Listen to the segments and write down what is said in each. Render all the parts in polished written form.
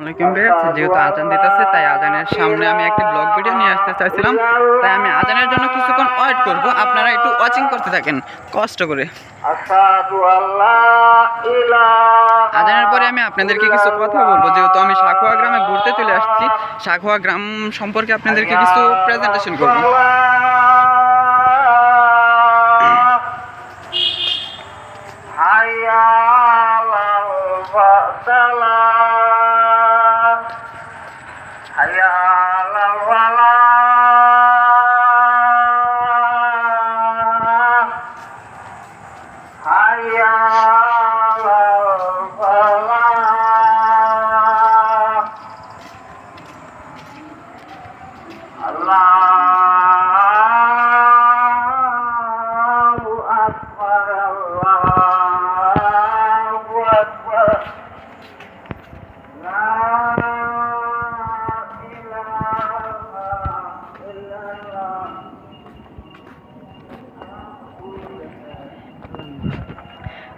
অনেকক্ষণ বেড়েছে যেহেতু আজান দিতেছে, তাই আজানের সামনে আমি একটি ব্লগ ভিডিও নিয়ে আসতে চাইছিলাম। তাই আমি আজানের জন্য কিছুক্ষণ ওয়েট করব, আপনারা একটু ওয়াচিং করতে থাকেন কষ্ট করে। আজানের পরে আমি আপনাদেরকে কিছু কথা বলবো, যেহেতু আমি সাখোয়া গ্রামে ঘুরতে চলে আসছি। সাখোয়া গ্রাম সম্পর্কে আপনাদেরকে কিছু প্রেজেন্টেশন করব।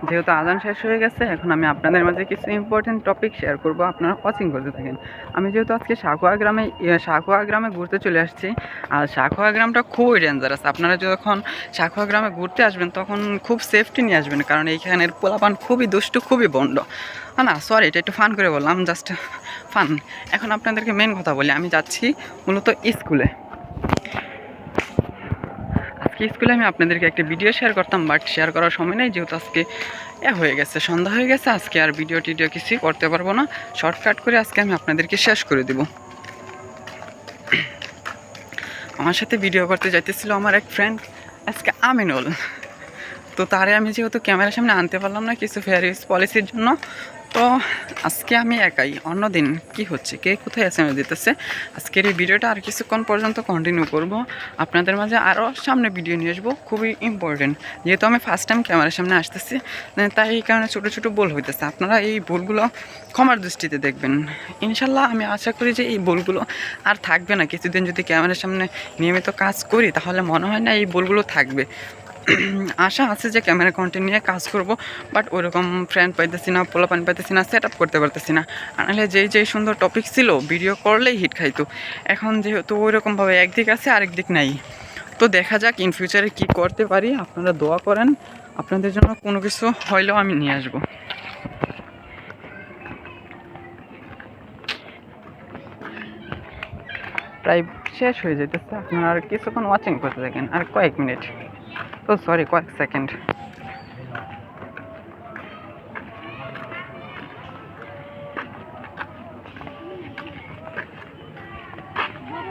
যেহেতু আজান শেষ হয়ে গেছে, এখন আমি আপনাদের মাঝে কিছু ইম্পর্টেন্ট টপিক শেয়ার করব, আপনারা ওয়াচিং করতে থাকেন। আমি যেহেতু আজকে সাখোয়া গ্রামে ঘুরতে চলে আসছি, আর সাখোয়া গ্রামটা খুবই ডেঞ্জারাস। আপনারা যখন সাখোয়া গ্রামে ঘুরতে আসবেন তখন খুব সেফটি নিয়ে আসবেন, কারণ এইখানের পোলাপান খুবই দুষ্টু, খুবই বন্ড। না সরি, এটা একটু ফান করে বললাম, জাস্ট ফান। এখন আপনাদেরকে মেন কথা বলি, আমি যাচ্ছি মূলত স্কুলে। আজকে স্কুলে আমি আপনাদেরকে একটা ভিডিও শেয়ার করতাম, বাট শেয়ার করার সময় নেই, যেহেতু আজকে হয়ে গেছে, সন্ধ্যা হয়ে গেছে। আজকে আর ভিডিও টিডিও কিছুই করতে পারবো না, শর্টকাট করে আজকে আমি আপনাদেরকে শেষ করে দেব। আমার সাথে ভিডিও করতে যাইতেছিল আমার এক ফ্রেন্ড আজকে আমিনুল, তো তারে আমি যেহেতু ক্যামেরার সামনে আনতে পারলাম না কিছু ফেয়ার ইউজ পলিসির জন্য, তো আজকে আমি একাই। অন্যদিন কি হচ্ছে, কে কোথায় এস এম এস দিতেছে। আজকের এই ভিডিওটা আর কিছুক্ষণ পর্যন্ত কন্টিনিউ করব, আপনাদের মাঝে আরও সামনে ভিডিও নিয়ে আসবো, খুবই ইম্পর্টেন্ট। যেহেতু আমি ফার্স্ট টাইম ক্যামেরার সামনে আসতেছি, তাই এই কারণে ছোটো ছোটো ভুল হইতেছে। আপনারা এই ভুলগুলো ক্ষমার দৃষ্টিতে দেখবেন। ইনশাল্লাহ আমি আশা করি যে এই ভুলগুলো আর থাকবে না। কিছুদিন যদি ক্যামেরার সামনে নিয়মিত কাজ করি, তাহলে মনে হয় না এই ভুলগুলো থাকবে। আশা আছে যে ক্যামেরা কন্টেন্ট নিয়ে কাজ করব, বাট ওইরকম ফ্রেন্ড পাইতেছি না, পোলাপান পাইতেছি না, সেট আপ করতে পারতেছি না। নাহলে যেই সুন্দর টপিক ছিল ভিডিও করলেই হিট খাইতো। এখন যেহেতু ওইরকমভাবে একদিক আছে আরেক দিক নাই, তো দেখা যাক ইন ফিউচারে কী করতে পারি। আপনারা দোয়া করেন, আপনাদের জন্য কোনো কিছু হইলেও আমি নিয়ে আসবো। প্রায় শেষ হয়ে যেতেছে, আপনারা আর কিছুক্ষণ ওয়াচিং করতে থাকেন, আর কয়েক মিনিট, তো সরি কয়েক সেকেন্ড।